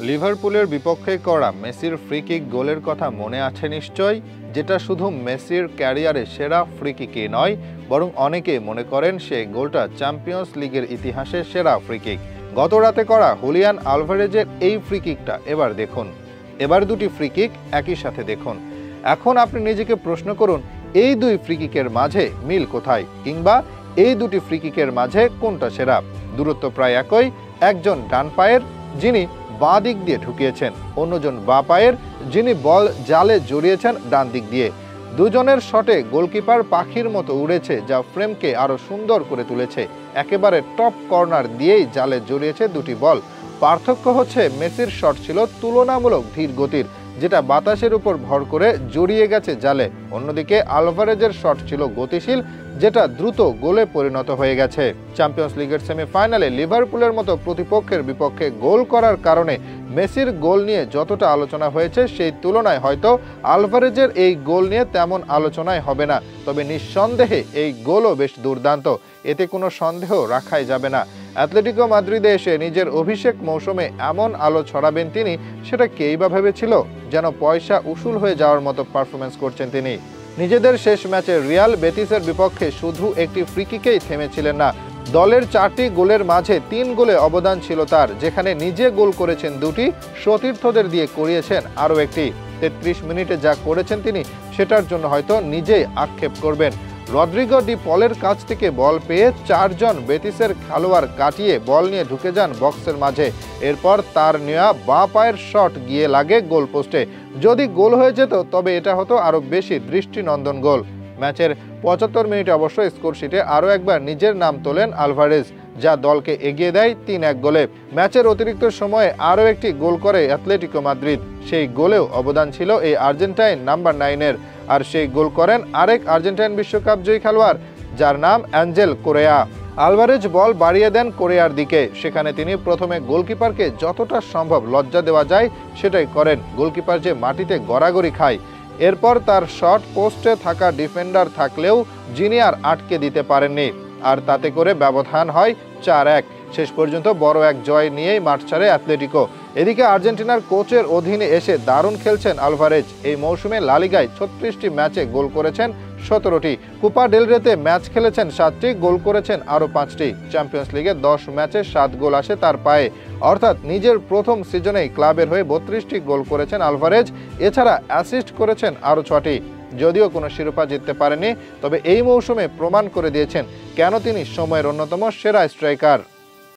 লিভারপুলের বিপক্ষে করা মেসির ফ্রি কিক গোলের কথা মনে আছে নিশ্চয়, যেটা শুধু মেসির ক্যারিয়ারে সেরা ফ্রি কিকই নয়, বরং অনেকে মনে করেন সেই গোলটা চ্যাম্পিয়ন্স লিগের ইতিহাসে সেরা ফ্রি কিক। গত রাতে করা হুলিয়ান আলভারেজের এই ফ্রি কিকটা এবার দেখুন। এবার দুটি ফ্রি কিক একই সাথে দেখুন। এখন আপনি নিজেকে প্রশ্ন করুন, এই দুই ফ্রি কিকের মাঝে মিল কোথায়, কিংবা এই দুটি ফ্রি কিকের মাঝে কোনটা সেরা? দূরত্ব প্রায় একই। একজন ডান পায়ের, যিনি বাঁ দিক দিয়ে ঢুকিয়েছেন, অন্যজন বাঁ পায়ের, যিনি বল জালে জড়িয়েছেন ডান দিক দিয়ে। দুজনের শটে গোলকিপার পাখির মতো উড়েছে, যা ফ্রেমকে আরো সুন্দর করে তুলেছে। একেবারে টপ কর্নার দিয়েই জালে জড়িয়েছে দুটি বল। পার্থক্য হচ্ছে মেসির শট ছিল তুলনামূলক ধীর গতির, যেটা বাতাসের উপর ভর করে জড়িয়ে গেছে জালে। অন্যদিকে আলভারেজের শট ছিল গতিশীল, যেটা দ্রুত গোলে পরিণত হয়ে গেছে। চ্যাম্পিয়ন্স লিগের সেমিফাইনালে লিভারপুলের মতো প্রতিপক্ষের বিপক্ষে গোল করার কারণে মেসির গোল নিয়ে যতটা আলোচনা হয়েছে, সেই তুলনায় হয়তো আলভারেজের এই গোল নিয়ে তেমন আলোচনাই হবে না। তবে নিঃসন্দেহে এই গোলও বেশ দুর্দান্ত, এতে কোনো সন্দেহ রাখাই যাবে না। অ্যাটলেটিকো মাদ্রিদে এসে নিজের অভিষেক মৌসুমে এমন আলো ছড়াবেন তিনি, সেটা কেই বা ভেবেছিল? যেন পয়সা উসুল হয়ে যাওয়ার মতো পারফরমেন্স করছেন তিনি। নিজেদের শেষ ম্যাচে রিয়াল বেটিসের বিপক্ষে শুধু একটি ফ্রি কিকেই থেমেছিলেন না, দলের 4টি গোলের মাঝে 3 গোলে অবদান ছিল তার, যেখানে নিজে গোল করেছেন 2টি, সতীর্থদের দিয়ে করিয়েছেন আরও একটি। 33 মিনিটে যা করেছেন তিনি, সেটার জন্য হয়তো নিজেই আক্ষেপ করবেন। রদ্রিগো ডি পলের কাছ থেকে বল পেয়ে 4 জন বেটিসের খেলোয়াড় কাটিয়ে বল নিয়ে ঢুকে যান বক্সের মাঝে। এরপর তার নেওয়া বাঁ পায়ের শট গিয়ে লাগে গোলপোস্টে। যদি গোল হয়ে যেত, তবে এটা হতো আরও বেশি দৃষ্টিনন্দন গোল। ম্যাচের 75 মিনিটে অবশ্য স্কোরশিটে আরও একবার নিজের নাম তোলেন আলভারেজ, যা দলকে এগিয়ে দেয় 3-1 গোলে। ম্যাচের অতিরিক্ত সময়ে আরও একটি গোল করে অ্যাটলেটিকো মাদ্রিদ। সেই গোলেও অবদান ছিল এই আর্জেন্টাইন নাম্বার 9-এর। আর সেই গোল করেন আরেক আর্জেন্টাইন বিশ্বকাপ জয়ী খেলোয়াড়, যার নাম অ্যাঞ্জেল কোরেয়া। আলভারেজ বল বাড়িয়ে দেন কোরেয়ার দিকে। সেখানে তিনি প্রথমে গোলকিপারকে যতটা সম্ভব লজ্জা দেওয়া যায় সেটাই করেন। গোলকিপার যে মাটিতে গড়াগড়ি খায়। এরপর তার শট পোস্টে থাকা ডিফেন্ডার থাকলেও যিনি আর আটকে দিতে পারেননি, আর তাতে করে ব্যবধান হয় 4-1। শেষ পর্যন্ত বড় এক জয় নিয়েই মাঠ ছাড়ে অ্যাটলেটিকো। এদিকে আর্জেন্টিনার কোচের অধীনে এসে দারুণ খেলছেন আলভারেজ। এই মৌসুমে লা লিগায় 36টি ম্যাচে গোল করেছেন 17টি, কোপা ডেল রেতে ম্যাচ খেলেছেন 7টি, গোল করেছেন আরও 5টি। চ্যাম্পিয়ন্স লিগে 10 ম্যাচে 7 গোল আসে তার পায়ে, অর্থাৎ নিজের প্রথম সিজনেই ক্লাবের হয়ে 32টি গোল করেছেন আলভারেজ। এছাড়া অ্যাসিস্ট করেছেন আরও 6টি। যদিও কোনো শিরোপা জিততে পারেনি, তবে এই মৌসুমে প্রমাণ করে দিয়েছেন কেন তিনি সময়ের অন্যতম সেরা স্ট্রাইকার।